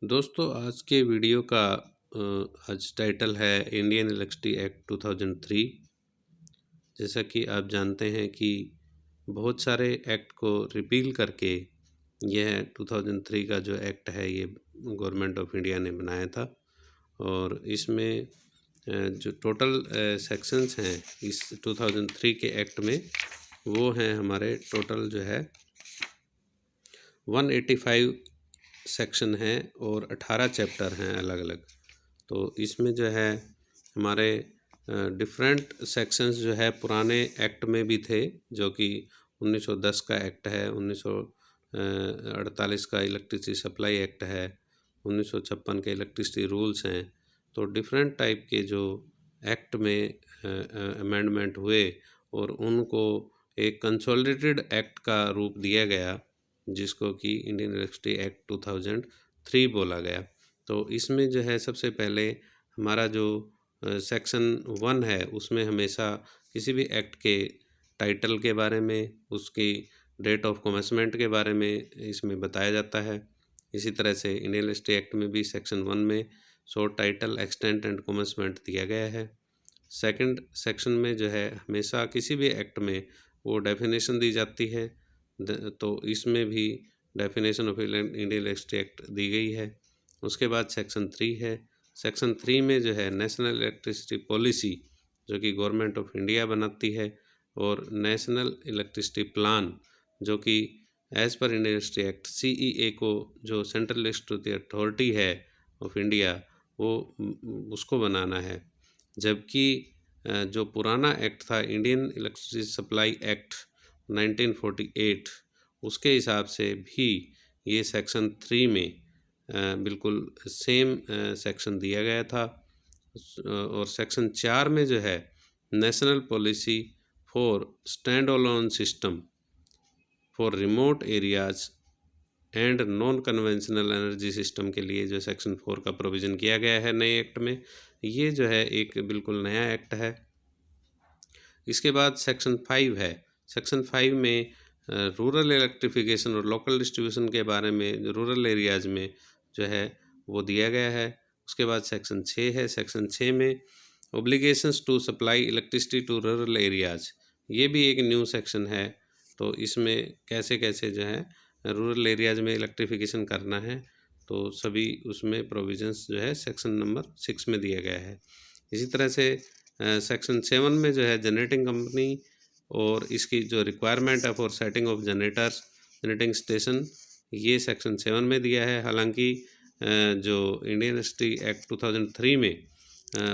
दोस्तों आज के वीडियो का आज टाइटल है इंडियन इलेक्ट्रिसिटी एक्ट 2003। जैसा कि आप जानते हैं कि बहुत सारे एक्ट को रिपील करके यह 2003 का जो एक्ट है ये गवर्नमेंट ऑफ इंडिया ने बनाया था। और इसमें जो टोटल सेक्शंस हैं इस 2003 के एक्ट में वो हैं हमारे टोटल जो है 185 सेक्शन हैं और 18 चैप्टर हैं अलग अलग। तो इसमें जो है हमारे डिफरेंट सेक्शंस जो है पुराने एक्ट में भी थे, जो कि 1910 का एक्ट है, 1948 का इलेक्ट्रिसिटी सप्लाई एक्ट है, 1956 के इलेक्ट्रिसिटी रूल्स हैं। तो डिफरेंट टाइप के जो एक्ट में अमेंडमेंट हुए और उनको एक कंसोलिडेटेड एक्ट का रूप दिया गया, जिसको कि इंडियन इलेक्ट्रिसिटी एक्ट 2003 बोला गया। तो इसमें जो है सबसे पहले हमारा जो सेक्शन 1 है उसमें हमेशा किसी भी एक्ट के टाइटल के बारे में, उसकी डेट ऑफ कमेंसमेंट के बारे में इसमें बताया जाता है। इसी तरह से इंडियन इलेक्ट्रिसिटी एक्ट में भी सेक्शन 1 में short title, extent and commencement दिया गया है। सेकंड सेक्शन में जो है हमेशा किसी भी एक्ट में वो डेफिनेशन दी जाती है, तो इसमें भी definition of Indian electricity act दी गई है। उसके बाद सेक्शन 3 है। सेक्शन 3 में जो है नेशनल इलेक्ट्रिसिटी पॉलिसी, जो कि गवर्नमेंट ऑफ इंडिया बनाती है, और नेशनल इलेक्ट्रिसिटी प्लान, जो कि as per Indian electricity act CEA को जो सेंट्रल इलेक्ट्रिसिटी अथॉरिटी है ऑफ इंडिया वो उसको बनाना है। जबकि जो पुराना एक्ट था इंडियन इलेक्ट्रिसिटी सप्लाई एक्ट 1948, उसके हिसाब से भी ये सेक्शन 3 में बिल्कुल सेम सेक्शन दिया गया था। और सेक्शन 4 में जो है national policy for stand alone system for remote areas and non conventional energy system के लिए जो सेक्शन 4 का प्रोविज़न किया गया है नए एक्ट में, ये जो है एक बिल्कुल नया एक्ट है। इसके बाद सेक्शन 5 है। सेक्शन 5 में रूरल इलेक्ट्रिफिकेशन और लोकल डिस्ट्रीब्यूशन के बारे में जो रूरल एरियाज़ में जो है वो दिया गया है। उसके बाद सेक्शन 6 है। सेक्शन 6 में obligations to supply electricity to rural areas, ये भी एक न्यू सेक्शन है। तो इसमें कैसे कैसे जो है रूरल एरियाज़ में इलेक्ट्रिफिकेशन करना है, तो सभी उसमें प्रोविजंस जो है सेक्शन नंबर 6 में दिया गया है। इसी तरह से सेक्शन 7 में जो है जनरेटिंग कंपनी और इसकी जो रिक्वायरमेंट है for setting of generators, generating station, ये सेक्शन 7 में दिया है। हालांकि जो इंडियन इलेक्ट्रिसिटी एक्ट 2003 में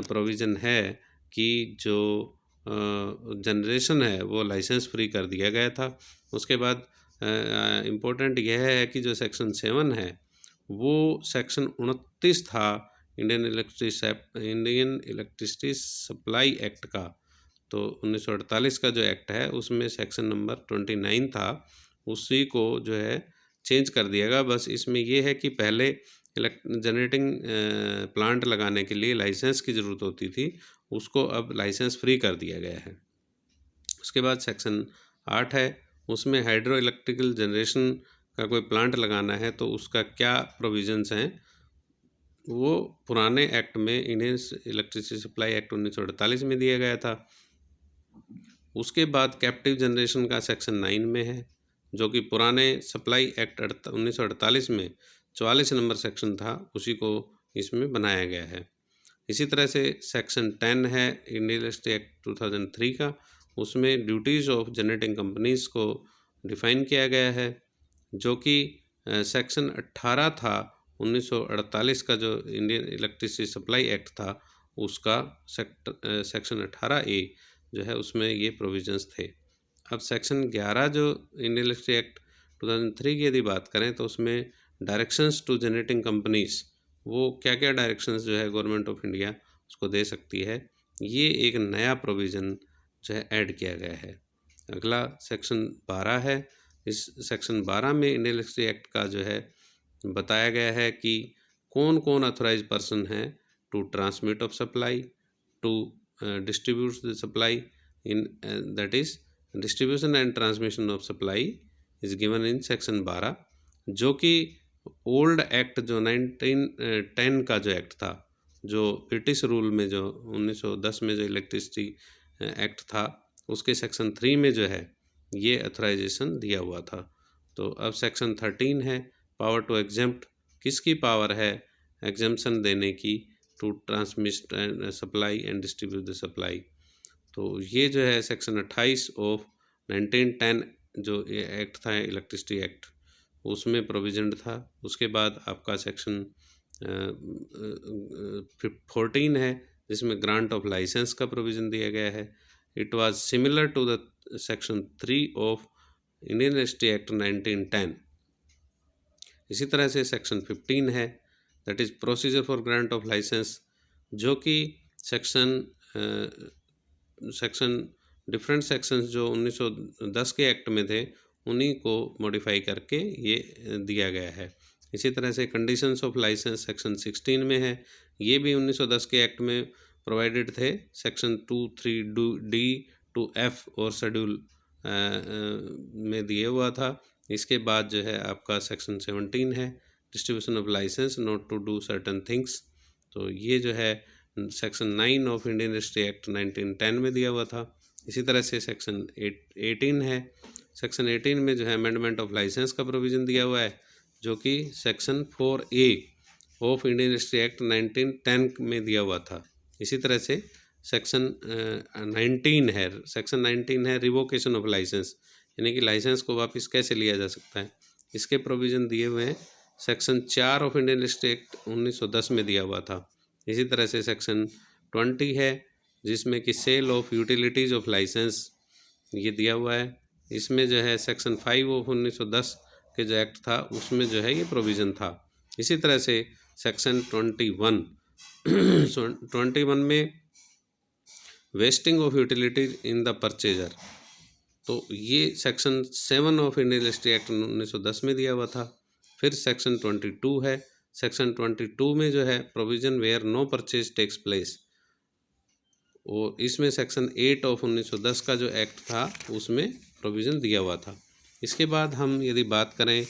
प्रोविज़न है कि जो जनरेशन है वो लाइसेंस फ्री कर दिया गया था। उसके बाद इम्पोर्टेंट यह है कि जो सेक्शन 7 है वो सेक्शन 29 था इंडियन इलेक्ट्रिसिटी सप्लाई एक्ट का। तो 1948 का जो एक्ट है उसमें सेक्शन नंबर 29 था, उसी को जो है चेंज कर दिया गया। बस इसमें ये है कि पहले जनरेटिंग प्लांट लगाने के लिए लाइसेंस की ज़रूरत होती थी, उसको अब लाइसेंस फ्री कर दिया गया है। उसके बाद सेक्शन 8 है। उसमें हाइड्रो इलेक्ट्रिकल जनरेशन का कोई प्लांट लगाना है तो उसका क्या प्रोविजंस हैं, वो पुराने एक्ट में इंडियन इलेक्ट्रिसिटी सप्लाई एक्ट 1948 में दिया गया था। उसके बाद कैप्टिव जनरेशन का सेक्शन 9 में है, जो कि पुराने सप्लाई एक्ट 1948 में 44 नंबर सेक्शन था, उसी को इसमें बनाया गया है। इसी तरह से सेक्शन 10 है इंडियन इलेक्ट्रिसिटी एक्ट 2003 का। उसमें ड्यूटीज़ ऑफ जनरेटिंग कंपनीज़ को डिफ़ाइन किया गया है, जो कि सेक्शन 18 था 1948 का जो इंडियन इलेक्ट्रिसिटी सप्लाई एक्ट था, उसका सेक्शन 18A जो है उसमें ये प्रोविजंस थे। अब सेक्शन 11 जो इंडियन इलेक्ट्रिसिटी एक्ट 2003 की यदि बात करें तो उसमें डायरेक्शंस टू जनरेटिंग कंपनीज़, वो क्या क्या डायरेक्शंस जो है गवर्नमेंट ऑफ इंडिया उसको दे सकती है, ये एक नया प्रोविज़न जो है ऐड किया गया है। अगला सेक्शन 12 है। इस सेक्शन 12 में इंडियन इलेक्ट्रिसिटी एक्ट का जो है बताया गया है कि कौन कौन अथोराइज पर्सन हैं to transmit of supply, to distribute the supply in that is distribution and transmission of supply is given in section 12, जो कि ओल्ड एक्ट जो 1910 का जो एक्ट था, जो ब्रिटिश रूल में जो 1910 में जो इलेक्ट्रिसिटी एक्ट था, उसके सेक्शन 3 में जो है ये अथोराइजेशन दिया हुआ था। तो अब सेक्शन 13 है, पावर टू एग्जेम्प्ट। किसकी पावर है एग्जेम्पशन देने की? To transmit supply and distribute the supply. तो ये जो है सेक्शन 28 ऑफ 1910 जो ये एक्ट था इलेक्ट्रिसिटी एक्ट, उसमें प्रोविजन था। उसके बाद आपका सेक्शन 14 है, जिसमें ग्रांट ऑफ लाइसेंस का प्रोविज़न दिया गया है। It was similar to the section 3 of Indian electricity act 1910। इसी तरह से सेक्शन 15 है, that is procedure for grant of licence, जो कि सेक्शन डिफरेंट सेक्शंस जो 1910 के एक्ट में थे उन्हीं को मॉडिफाई करके ये दिया गया है। इसी तरह से कंडीशंस ऑफ लाइसेंस सेक्शन 16 में है, ये भी 1910 के एक्ट में प्रोवाइडेड थे। सेक्शन 2, 3 डी टू एफ और शेड्यूल में दिए हुआ था। इसके बाद जो है आपका सेक्शन 17 है, distribution of licence not to do certain things. तो ये जो है section 9 of Indian electricity act 1910 में दिया हुआ था। इसी तरह से सेक्शन 18 है, सेक्शन 18 में जो है अमेंडमेंट ऑफ लाइसेंस का प्रोविज़न दिया हुआ है, जो कि section 4A of Indian electricity act 1910 में दिया हुआ था। इसी तरह से सेक्शन 19 है, सेक्शन 19 है रिवोकेशन ऑफ लाइसेंस, यानी कि लाइसेंस को वापस कैसे लिया जा सकता है, इसके प्रोविज़न दिए हुए हैं। Section 4 of Indian electricity act 1910 में दिया हुआ था। इसी तरह से सेक्शन 20 है, जिसमें कि sale of utilities of licence ये दिया हुआ है। इसमें जो है सेक्शन 5 ऑफ 1910 के जो एक्ट था उसमें जो है ये प्रोविज़न था। इसी तरह से सेक्शन 21 में wasting of utilities in the purchaser, तो ये section 7 of Indian electricity act 1910 में दिया हुआ था। फिर सेक्शन 22 है, सेक्शन 22 में जो है provision where no purchase takes place, और इसमें सेक्शन 8 ऑफ 1910 का जो एक्ट था उसमें प्रोविज़न दिया हुआ था। इसके बाद हम यदि बात करें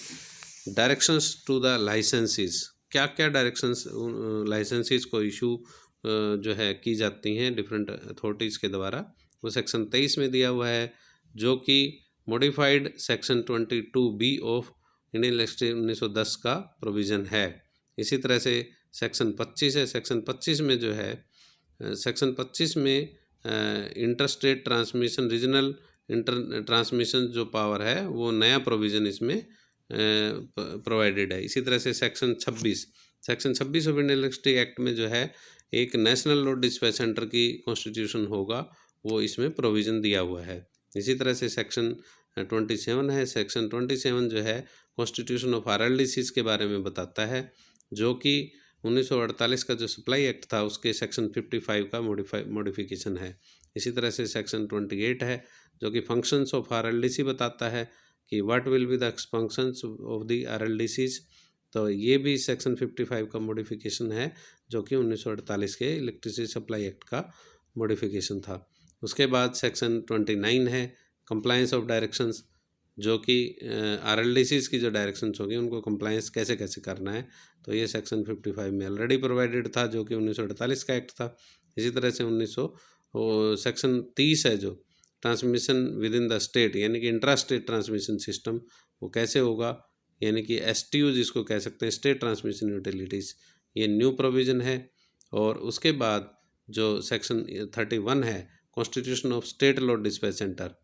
डायरेक्शंस टू द लाइसेंसेस, क्या क्या डायरेक्शंस लाइसेंसेस को इशू जो है की जाती हैं डिफरेंट अथॉरिटीज़ के द्वारा, वो सेक्शन 23 में दिया हुआ है, जो कि modified section 22B of Indian electricity 1910 का प्रोविज़न है। इसी तरह से सेक्शन 25 है, सेक्शन 25 में जो है सेक्शन 25 में interstate transmission, regional inter transmission जो पावर है वो नया प्रोविज़न इसमें प्रोवाइडेड है। इसी तरह से section 26 of Indian electricity act में जो है एक नेशनल लोड डिस्पैच सेंटर की कॉन्स्टिट्यूशन होगा, वो इसमें प्रोविज़न दिया हुआ है। इसी तरह से सेक्शन 27 है, सेक्शन 27 जो है कॉन्स्टिट्यूशन ऑफ RLDCs के बारे में बताता है, जो कि 1948 का जो सप्लाई एक्ट था उसके सेक्शन 55 का मॉडिफिकेशन है। इसी तरह से सेक्शन 28 है, जो कि फंक्शंस ऑफ RLDC बताता है कि what will be the functions of the RLDCs। तो ये भी सेक्शन 55 का मॉडिफिकेशन है, जो कि 1948 के इलेक्ट्रिसिटी सप्लाई एक्ट का मॉडिफिकेशन था। उसके बाद सेक्शन 29 है, कंप्लायंस ऑफ डायरेक्शंस, जो कि RLDCs की जो डायरेक्शंस होगी उनको कंप्लायंस कैसे कैसे करना है, तो ये सेक्शन 55 में ऑलरेडी प्रोवाइडेड था, जो कि 1948 का एक्ट था। इसी तरह से सेक्शन 30 है, जो transmission with in the state, यानी कि इंट्रा स्टेट ट्रांसमिशन सिस्टम, वो कैसे होगा, यानी कि STU जिसको कह सकते हैं, स्टेट ट्रांसमिशन यूटिलिटीज़, ये न्यू प्रोविज़न है। और उसके बाद जो सेक्शन 31 है, constitution of state load dispatch centre,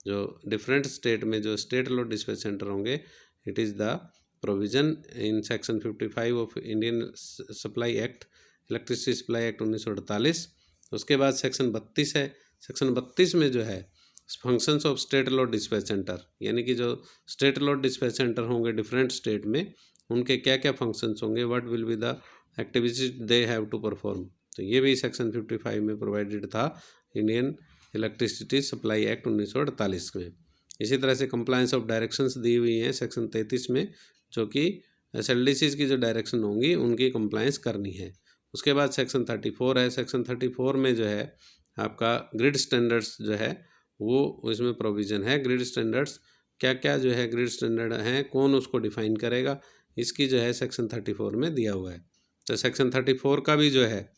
जो डिफरेंट स्टेट में जो स्टेट लोड डिस्पैच सेंटर होंगे, it is the provision in section 55 of Indian supply act, electricity supply act 1948। उसके बाद सेक्शन 32 है, सेक्शन 32 में जो है functions of state load dispatch centre, यानी कि जो स्टेट लोड डिस्पैच सेंटर होंगे डिफरेंट स्टेट में, उनके क्या क्या फंक्शंस होंगे, what will be the activities they have to perform, तो ये भी सेक्शन 55 में प्रोवाइडेड था इंडियन इलेक्ट्रिसिटी सप्लाई एक्ट 1948 में। इसी तरह से कंप्लायंस ऑफ डायरेक्शंस दी हुई हैं सेक्शन 33 में, जो कि SLDCs की जो डायरेक्शन होंगी उनकी कंप्लायंस करनी है। उसके बाद सेक्शन 34 है, सेक्शन 34 में जो है आपका ग्रिड स्टैंडर्ड्स जो है वो इसमें प्रोविज़न है। ग्रिड स्टैंडर्ड्स क्या क्या जो है ग्रिड स्टैंडर्ड हैं, कौन उसको डिफ़ाइन करेगा, इसकी जो है सेक्शन 34 में दिया हुआ है। तो सेक्शन 34 का भी जो है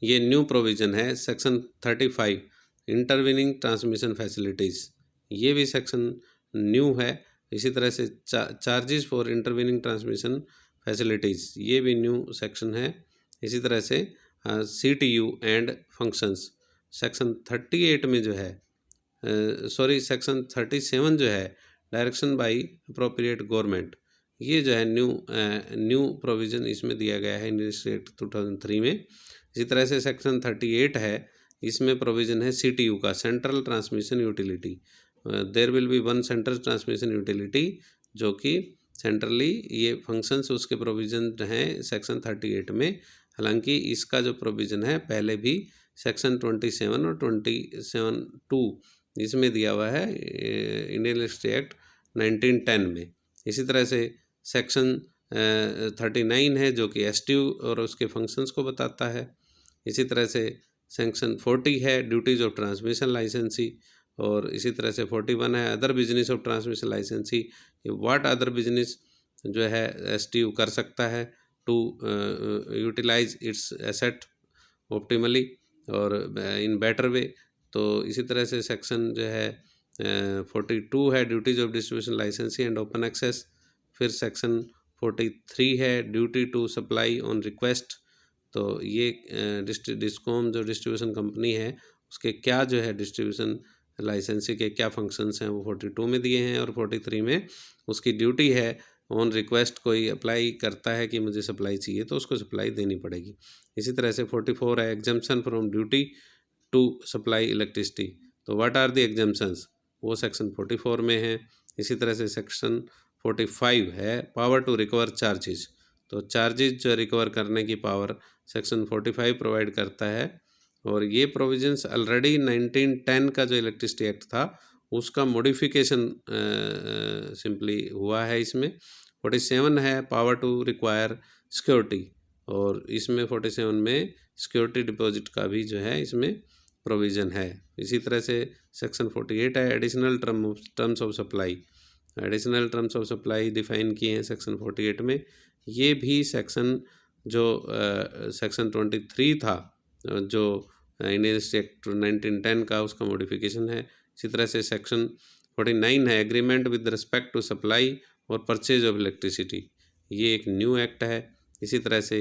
ये न्यू प्रोविज़न है। सेक्शन 35 इंटरवीनिंग ट्रांसमिशन फैसिलिटीज़, ये भी सेक्शन न्यू है। इसी तरह से charges for intervening transmission facilities, ये भी न्यू सेक्शन है। इसी तरह से CTU एंड फंक्शंस, सेक्शन 38 में जो है सेक्शन 37 जो है डायरेक्शन बाय अप्रोप्रिएट गवर्नमेंट, ये जो है न्यू प्रोविज़न इसमें दिया गया है इंडियन एक्ट 2003 में। इसी तरह से सेक्शन 38 है, इसमें प्रोविज़न है CTU का, central transmission utility. There will be one central transmission utility, जो कि सेंट्रली ये फंक्शंस उसके प्रोविज़न हैं सेक्शन 38 में। हालांकि इसका जो प्रोविज़न है पहले भी सेक्शन 27 और 27(2) इसमें दिया हुआ है इंडियन इलेक्ट्रिसिटी एक्ट 1910 में। इसी तरह से सेक्शन 39 है जो कि STU और उसके फंक्शंस को बताता है। इसी तरह से सेक्शन 40 है ड्यूटीज़ ऑफ ट्रांसमिशन लाइसेंसी, और इसी तरह से 41 है other business of transmission licensee. What other business जो है STU कर सकता है to utilise its asset optimally और इन बेटर वे। तो इसी तरह से सेक्शन जो है 42 है duties of distribution licensee and open access. फिर सेक्शन 43 है duty to supply on request. तो ये डिस्कॉम जो डिस्ट्रीब्यूशन कंपनी है उसके क्या जो है डिस्ट्रीब्यूशन लाइसेंसी के क्या फंक्शंस हैं वो 42 में दिए हैं, और 43 में उसकी ड्यूटी है ऑन रिक्वेस्ट, कोई अप्लाई करता है कि मुझे सप्लाई चाहिए तो उसको सप्लाई देनी पड़ेगी। इसी तरह से 44 है exemption from duty to supply electricity. तो व्हाट आर द एग्जम्पशंस, वो सेक्शन 44 में है। इसी तरह से सेक्शन 45 है पावर टू रिकवर चार्जेस। तो चार्जेस जो रिकवर करने की पावर सेक्शन 45 प्रोवाइड करता है, और ये प्रोविजंस ऑलरेडी 1910 का जो इलेक्ट्रिसिटी एक्ट था उसका मॉडिफिकेशन सिंपली हुआ है इसमें। 47 है पावर टू रिक्वायर सिक्योरिटी, और इसमें 47 में सिक्योरिटी डिपॉजिट का भी जो है इसमें प्रोविज़न है। इसी तरह से सेक्शन 48 है additional terms of supply. Additional terms of supply define किए हैं सेक्शन 48 में। ये भी सेक्शन जो सेक्शन 23 था जो इंडियन एक्ट 1910 का, उसका मॉडिफिकेशन है। इसी तरह से सेक्शन 49 है agreement with respect to supply और परचेज ऑफ इलेक्ट्रिसिटी, ये एक न्यू एक्ट है। इसी तरह से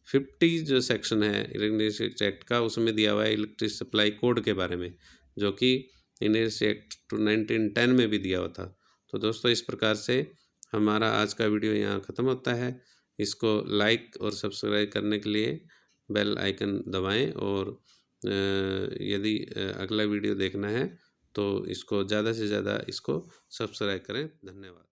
50 जो सेक्शन है इलेक्ट्रिसिटी एक्ट का, उसमें दिया हुआ है इलेक्ट्रिक सप्लाई कोड के बारे में, जो कि इंडियन एक्ट 1910 में भी दिया हुआ था। तो दोस्तों इस प्रकार से हमारा आज का वीडियो यहाँ ख़त्म होता है। इसको लाइक और सब्सक्राइब करने के लिए बेल आइकन दबाएं, और यदि अगला वीडियो देखना है तो इसको ज़्यादा से ज़्यादा इसको सब्सक्राइब करें। धन्यवाद।